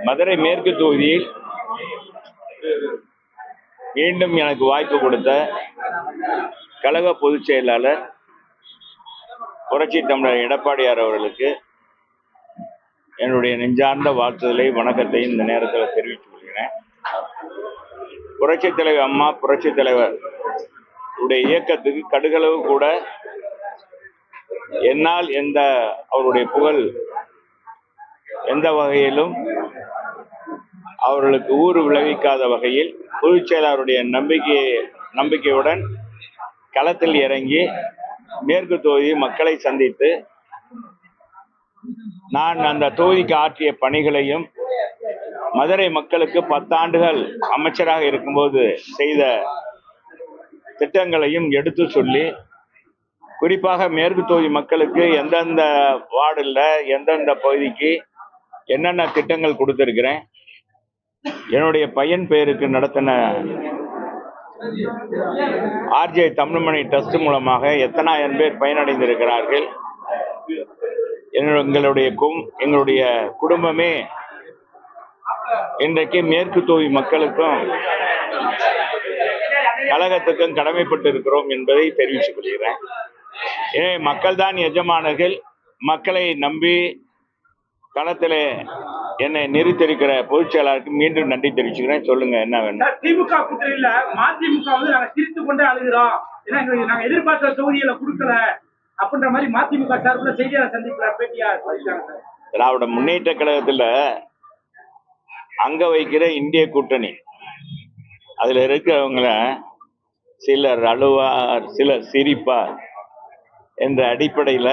மதுரை மேற்கு தொகுதியில் மீண்டும் எனக்கு வாய்ப்பு கொடுத்த கழக பொதுச் செயலாளர் புரட்சி தமிழர் எடப்பாடியார் அவர்களுக்கு என்னுடைய நெஞ்சார்ந்த வாழ்த்துதலை வணக்கத்தையும் இந்த நேரத்தில் தெரிவித்துக் கொள்கிறேன். புரட்சி தலைவர் அம்மா புரட்சி தலைவர் உடைய இயக்கத்துக்கு கடுகளவு கூட என்னால் அவருடைய புகழ் எந்த வகையிலும் அவர்களுக்கு ஊறு விளைவிக்காத வகையில் பொதுச் செயலாளருடைய நம்பிக்கையுடன் களத்தில் இறங்கி மேற்கு தொகுதி மக்களை சந்தித்து நான் அந்த தொகுதிக்கு ஆற்றிய பணிகளையும் மதுரை மக்களுக்கு 10 ஆண்டுகள் அமைச்சராக இருக்கும்போது செய்த திட்டங்களையும் எடுத்து சொல்லி, குறிப்பாக மேற்கு தொகுதி மக்களுக்கு எந்தெந்த வார்டில் எந்தெந்த பகுதிக்கு என்னென்ன திட்டங்கள் கொடுத்திருக்கிறேன், என்னுடைய பையன் பெயருக்கு நடத்தின ஆர்ஜே தமிழ்மணி ட்ரஸ்ட் மூலமாக எத்தனாயிரம் பேர் பயனடைந்திருக்கிறார்கள், எங்களுடைய குடும்பமே இன்றைக்கு மேற்கு தொகுதி மக்களுக்கும் கழகத்துக்கும் கடமைப்பட்டு இருக்கிறோம் என்பதை தெரிவித்துக் கொள்கிறேன். எனவே மக்கள் தான் எஜமானர்கள். மக்களை நம்பி களத்திலே என்னை நிறுத்திருக்கிற பொதுச் செயலாளருக்கு மீண்டும் நன்றி தெரிவிச்சுக்கிறேன். சொல்லுங்க, என்ன வேணும்? திமுக கூட்டணியில மதிமுக வந்து நாங்க சிரித்து கொண்டே அழுகிறோம், ஏன்னா நாங்க எதிர்பார்த்த தொகுதியில கொடுக்கல அப்படின்ற மாதிரி மதிமுக சார்பில் செய்தியாளர் சந்திப்புல பேட்டியா சொல்லிட்டாங்க. திராவிட முன்னேற்ற கழகத்துல அங்க வைக்கிற இந்திய கூட்டணி, அதுல இருக்கிறவங்கள சிலர் அழுவார் சிலர் சிரிப்பார் என்ற அடிப்படையில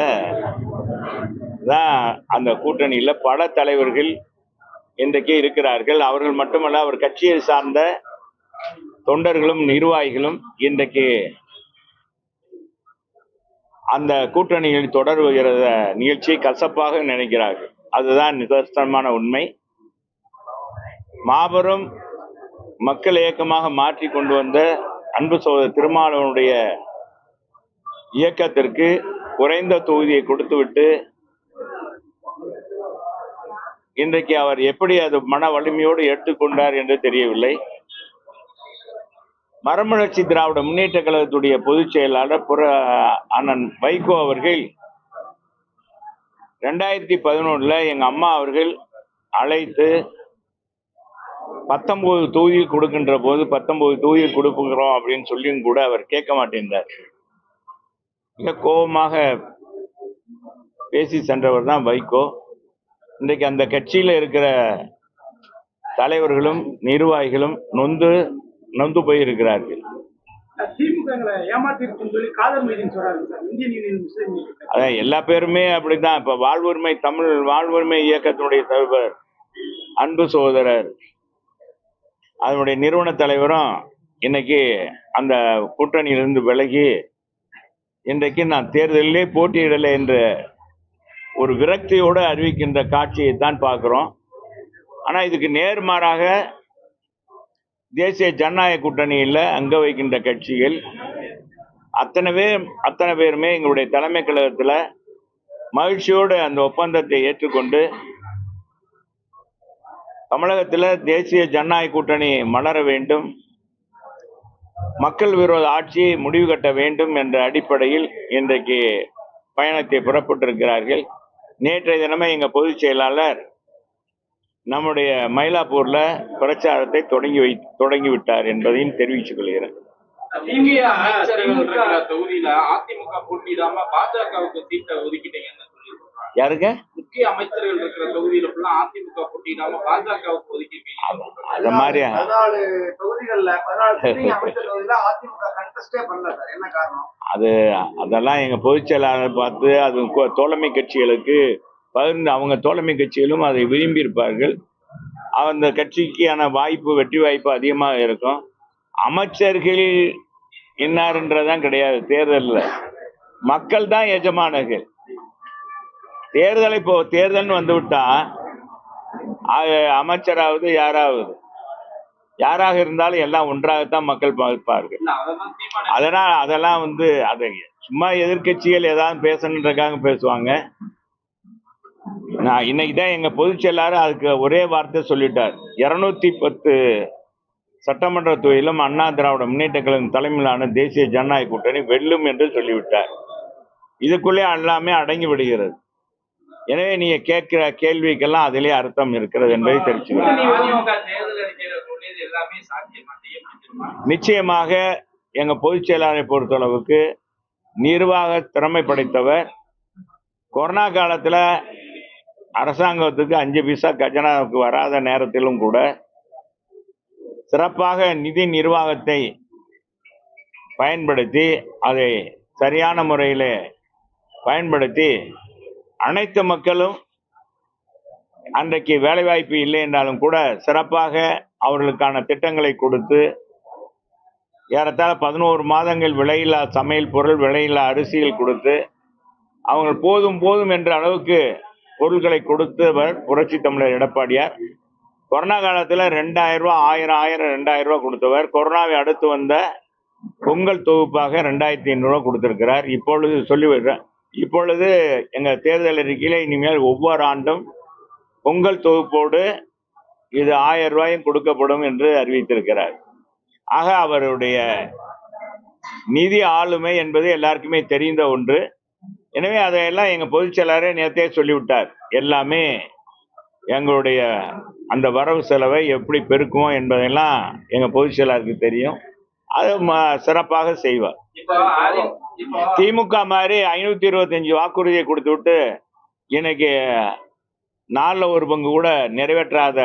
தான் அந்த கூட்டணியில பல தலைவர்கள் இன்றைக்கு இருக்கிறார்கள். அவர்கள் மட்டுமல்ல, அவர் கட்சியை சார்ந்த தொண்டர்களும் நிர்வாகிகளும் இன்றைக்கு அந்த கூட்டணியில் தொடர்கிற நிகழ்ச்சியை கசப்பாக நினைக்கிறார்கள். அதுதான் நிதர்சனமான உண்மை. மாபெரும் மக்கள் இயக்கமாக மாற்றி கொண்டு வந்த அன்பு சகோதரர் திருமாவளவனுடைய இயக்கத்திற்கு குறைந்த தொகுதியை கொடுத்துவிட்டு இன்றைக்கு அவர் எப்படி அது மன வலிமையோடு எடுத்துக்கொண்டார் என்று தெரியவில்லை. மறுமலர்ச்சி திராவிட முன்னேற்ற கழகத்துடைய பொதுச் செயலாளர் அண்ணன் வைகோ அவர்கள் 2011 எங்க அம்மா அவர்கள் அழைத்து 19 தொகுதியில் கொடுக்கின்ற போது 19 தொகுதியில் கொடுக்கிறோம் அப்படின்னு சொல்லியும் கூட அவர் கேட்க மாட்டேன்றார். மிக கோபமாக பேசி சென்றவர் தான் வைகோ. இன்றைக்கு அந்த கட்சியில இருக்கிற தலைவர்களும் நிர்வாகிகளும் நொந்து போயிருக்கிறார்கள். அதான் எல்லா பேருமே அப்படிதான். இப்ப வாழ்வுரிமை இயக்கத்தினுடைய தலைவர் அன்பு சகோதரர் அதனுடைய நிறுவன தலைவரும் இன்னைக்கு அந்த கூட்டணியிலிருந்து விலகி இன்றைக்கு நான் தேர்தலிலே போட்டியிடலை என்ற ஒரு விரக்தியோடு அறிவிக்கின்ற காட்சியை தான் பார்க்கிறோம். ஆனா இதுக்கு நேர்மாறாக தேசிய ஜனநாயக கூட்டணியில் அங்க வைக்கின்ற கட்சிகள் அத்தனை பேருமே எங்களுடைய தலைமை கழகத்தில் மகிழ்ச்சியோடு அந்த ஒப்பந்தத்தை ஏற்றுக்கொண்டு தமிழகத்தில் தேசிய ஜனநாயக கூட்டணி மலர வேண்டும், மக்கள் விரோத ஆட்சியை முடிவு கட்ட வேண்டும் என்ற அடிப்படையில் இன்றைக்கு பயணத்தை புறப்பட்டிருக்கிறார்கள். நேற்றைய தினமே எங்க பொதுச் செயலாளர் நம்முடைய மயிலாப்பூர்ல பிரச்சாரத்தை தொடங்கி விட்டார் என்பதையும் தெரிவித்துக் கொள்கிறேன். தொகுதியில அதிமுக போட்டியிடாம பாஜகவுக்கு சீட்டை ஒதுக்கிட்டீங்கன்னு சொல்லி யாருங்க? முக்கிய அமைச்சர்கள் இருக்கிற தொகுதியில அதிமுக போட்டியிடாம பாஜகவுக்கு ஒதுக்கிட்டீங்க. அந்த மாதிரி 14 தொகுதிகள்ல 14 அமைச்சர் தொகுதியில அதிமுக கண்டெஸ்டே பண்ணல சார், என்ன காரணம்? அதெல்லாம் எங்க பொதுச் செயலாளர் பார்த்து அது தோழமை கட்சிகளுக்கு பகிர்ந்து அவங்க தோழமை கட்சிகளும் அதை விரும்பி இருப்பார்கள். அந்த கட்சிக்கான வெற்றி வாய்ப்பு அதிகமாக இருக்கும். அமைச்சர்கள் இன்னார்ன்றதான் கிடையாது. தேர்தலில் மக்கள் தான் எஜமானர்கள். தேர்தல்னு வந்து விட்டா அமைச்சராவது யாராக இருந்தாலும் எல்லாம் ஒன்றாகத்தான் மக்கள் பார்ப்பார்கள். அதெல்லாம் அதை சும்மா எதிர்கட்சிகள் ஏதாவது பேசணுன்றக்காக பேசுவாங்க. இன்னைக்கு தான் எங்க பொதுச் செயலாளர் அதுக்கு ஒரே வார்த்தை சொல்லிட்டார். 210 சட்டமன்ற தொகுதியிலும் அண்ணா திராவிட முன்னேற்ற கழகம் தலைமையிலான தேசிய ஜனநாயக கூட்டணி வெல்லும் என்று சொல்லிவிட்டார். இதுக்குள்ளே எல்லாமே அடங்கி விடுகிறது. எனவே நீங்க கேட்கிற கேள்விக்கெல்லாம் அதிலே அர்த்தம் இருக்கிறது என்பதை தெரிவிச்சுக்கிறேன். நிச்சயமாக எங்க பொதுச் செயலாளரை பொறுத்தளவுக்கு நிர்வாக திறமை படைத்தவர். கொரோனா காலத்துல அரசாங்கத்துக்கு 5 பைசா கஜனாவுக்கு வராத நேரத்திலும் கூட சிறப்பாக நிதி நிர்வாகத்தை பயன்படுத்தி அதை சரியான முறையில் பயன்படுத்தி அனைத்து மக்களும் அன்றைக்கு வேலைவாய்ப்பு இல்லை என்றாலும் கூட சிறப்பாக அவர்களுக்கான திட்டங்களை கொடுத்து ஏறத்தாழ 11 மாதங்கள் விலையில்லா சமையல் பொருள், விலையில்லா அரிசிகள் கொடுத்து அவங்க போதும் போதும் என்ற அளவுக்கு பொருட்களை கொடுத்தவர் புரட்சி தமிழர் எடப்பாடியார். கொரோனா காலத்தில் 2000 ரூபாய் 1000 2000 ரூபாய் கொடுத்தவர். கொரோனாவை அடுத்து வந்த பொங்கல் தொகுப்பாக 2500 ரூபாய் கொடுத்திருக்கிறார். இப்பொழுது சொல்லிவிடுறேன், இப்பொழுது எங்க தேர்தல் அறிக்கையில இனிமேல் ஒவ்வொரு ஆண்டும் பொங்கல் தொகுப்போடு இது 1000 ரூபாயும் கொடுக்கப்படும் என்று அறிவித்திருக்கிறார். ஆக அவருடைய நிதி ஆளுமை என்பது எல்லாருக்குமே தெரிந்த ஒன்று. எனவே அதையெல்லாம் எங்க பொதுச் செயலாளரே நேரத்தே சொல்லிவிட்டார். எல்லாமே எங்களுடைய அந்த வரவு செலவை எப்படி பெருக்குவோம் என்பதெல்லாம் எங்க பொதுச் செயலாளருக்கு தெரியும். அது சிறப்பாக செய்வார். திமுக மாதிரி 525 வாக்குறுதியை கொடுத்து விட்டு இன்னைக்கு 4 பங்கு கூட நிறைவேற்றாத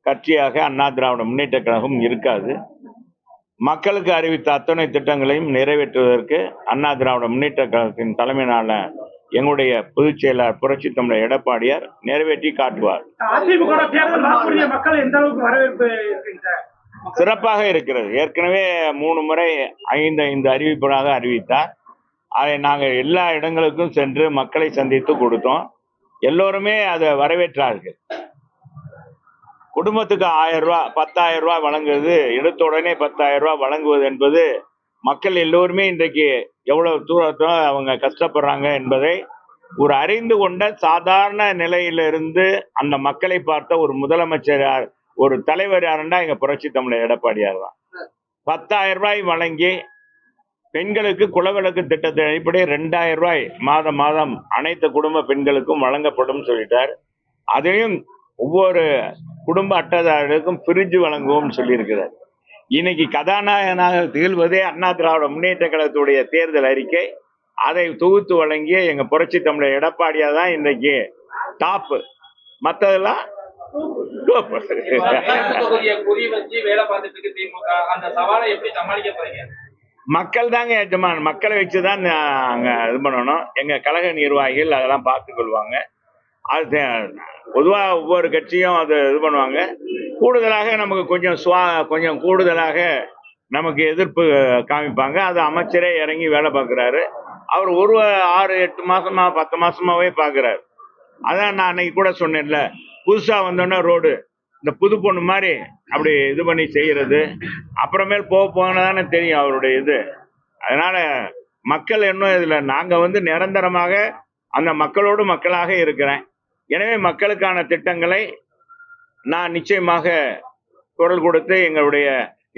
கட்சியாக அண்ணா திராவிட முன்னேற்ற கழகம் இருக்காது. மக்களுக்கு அறிவித்த அத்தனை திட்டங்களையும் நிறைவேற்றுவதற்கு அண்ணா திராவிட முன்னேற்ற கழகத்தின் தலைமையிலான எங்களுடைய பொதுச் செயலாளர் புரட்சி தமிழர் எடப்பாடியார் நிறைவேற்றி காட்டுவார். சிறப்பாக இருக்கிறது. ஏற்கனவே 3 முறை 5 அறிவிப்பாக அறிவித்தார். அதை நாங்கள் எல்லா இடங்களுக்கும் சென்று மக்களை சந்தித்து கொடுத்தோம். எல்லோருமே அதை வரவேற்றார்கள். குடும்பத்துக்கு 1000 ரூபாய் 10,000 ரூபாய் வழங்குவது, எடுத்த உடனே 10,000 ரூபாய் வழங்குவது என்பது மக்கள் எல்லோருமே இன்றைக்கு எவ்வளவு தூரத்தில் அவங்க கஷ்டப்படுறாங்க என்பதை ஒரு அறிந்து கொண்ட சாதாரண நிலையிலிருந்து அந்த மக்களை பார்த்த ஒரு முதலமைச்சர், ஒரு தலைவர் யாருன்னா எங்க புரட்சி தமிழர் எடப்பாடியார் தான். 10,000 ரூபாய் வழங்கி பெண்களுக்கு குலவிளக்கு திட்டத்தின் அடிப்படையில் 2000 ரூபாய் மாதம் மாதம் அனைத்து குடும்ப பெண்களுக்கும் வழங்கப்படும் சொல்லிட்டார். அதையும் ஒவ்வொரு குடும்ப அட்டைதாரர்களுக்கும் பிரிஞ்சு வழங்குவோம் சொல்லியிருக்கிறார். இன்னைக்கு கதாநாயகனாக திகழ்வதே அண்ணா திராவிட முன்னேற்ற கழகத்துடைய தேர்தல் அறிக்கை. அதை தொகுத்து வழங்கிய எங்க புரட்சி தமிழர் எடப்பாடியா தான் இன்றைக்கு டாப். மற்றதெல்லாம் மக்கள் தாங்க எஜமான். மக்களை வச்சுதான் நாங்க இது பண்ணணும். எங்க கழக நிர்வாகிகள் அதெல்லாம் பார்த்துக் கொள்வாங்க. அது பொதுவாக ஒவ்வொரு கட்சியும் அது இது பண்ணுவாங்க. கூடுதலாக நமக்கு கொஞ்சம் கூடுதலாக நமக்கு எதிர்ப்பு காமிப்பாங்க. அது அமைச்சரே இறங்கி வேலை பார்க்குறாரு. அவர் 6-8 மாசமா 10 மாசமாவே பார்க்குறாரு. அதான் நான் அன்னைக்கு கூட சொன்னேன்ல, புதுசா வந்தோன்னா ரோடு இந்த புது பொண்ணு மாதிரி அப்படி இது பண்ணி செய்யறது, அப்புறமேல் போனதானே தெரியும் அவருடைய இது. அதனால மக்கள் இன்னும் இதுல நாங்க நிரந்தரமாக அந்த மக்களோடு மக்களாக இருக்கிறேன். எனவே மக்களுக்கான திட்டங்களை நான் நிச்சயமாக குரல் கொடுத்து எங்களுடைய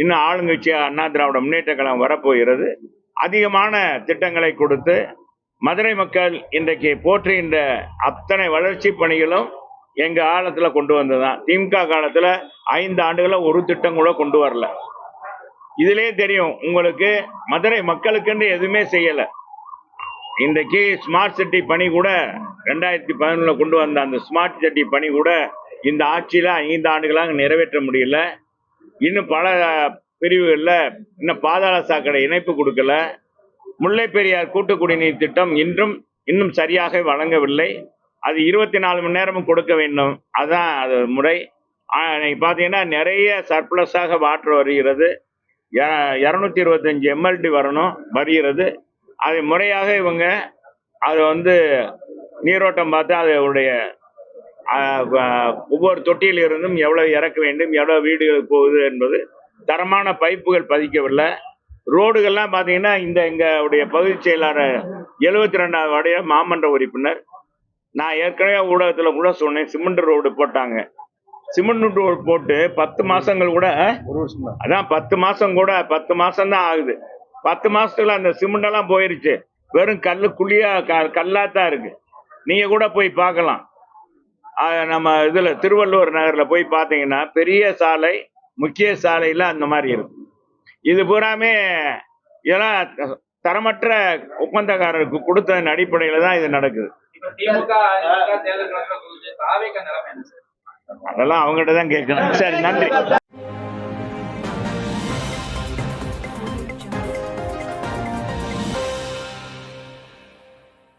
இன்னும் ஆளுங்கட்சியாக அண்ணா திராவிட முன்னேற்ற கழகம் வரப்போகிறது. அதிகமான திட்டங்களை கொடுத்து மதுரை மக்கள் இன்றைக்கு போற்றுகின்ற அத்தனை வளர்ச்சி பணிகளும் எங்க காலத்துல கொண்டு வந்ததுதான். திமுக காலத்துல 5 ஆண்டுகள ஒரு திட்டம் கூட கொண்டு வரல. இதுலயே தெரியும் உங்களுக்கு, மதுரை மக்களுக்கு எதுவுமே செய்யல. இன்றைக்கு ஸ்மார்ட் சிட்டி பணி கூட 2011 கொண்டு வந்த அந்த ஸ்மார்ட் சிட்டி பணி கூட இந்த ஆட்சியில 5 ஆண்டுகளாக நிறைவேற்ற முடியல. இன்னும் பல பிரிவுகள்ல இன்னும் பாதாள சாக்கடை இணைப்பு கொடுக்கல. முல்லை பெரியார் கூட்டு குடிநீர் திட்டம் இன்னும் சரியாக வழங்கவில்லை. அது 24 மணி நேரமும் கொடுக்க வேண்டும். அதான் அது முறை. இன்னைக்கு பாத்தீங்கன்னா நிறைய சர்ப்ளஸாக வாட்டர் வருகிறது. 225 MLD வருகிறது. அதை முறையாக இவங்க அதை நீரோட்டம் பார்த்து அதனுடைய ஒவ்வொரு தொட்டியில் இருந்தும் எவ்வளவு இறக்க வேண்டும், எவ்வளவு வீடுகளுக்கு போகுது என்பது தரமான பைப்புகள் பதிக்கவில்லை. ரோடுகள்லாம் பார்த்தீங்கன்னா எங்களுடைய பகுதி செயலாளர் 72வது வார்டு மாமன்ற உறுப்பினர் நான் ஏற்கனவே ஊடகத்துல கூட சொன்னேன், சிமெண்ட் ரோடு போட்டாங்க. சிமெண்ட் ரோடு போட்டு 10 மாசங்கள் கூட அதான் 10 மாசம் கூட 10 மாசம் தான் ஆகுது. 10 மாசத்துல அந்த சிமெண்ட் எல்லாம் போயிருச்சு. வெறும் குழியா கல்லா தான் இருக்கு. நீங்க கூட போய் பார்க்கலாம். நம்ம இதுல திருவள்ளுவர் நகர்ல போய் பார்த்தீங்கன்னா பெரிய சாலை, முக்கிய சாலையில அந்த மாதிரி இருக்கு. இது பூராமே இதெல்லாம் தரமற்ற ஒப்பந்தக்காரருக்கு கொடுத்ததன் அடிப்படையில தான் இது நடக்குது. இப்ப திமுக தேர்தல் நிலைமை என்ன சார்? அதெல்லாம் அவங்ககிட்ட தான் கேட்கணும். சரி, நன்றி.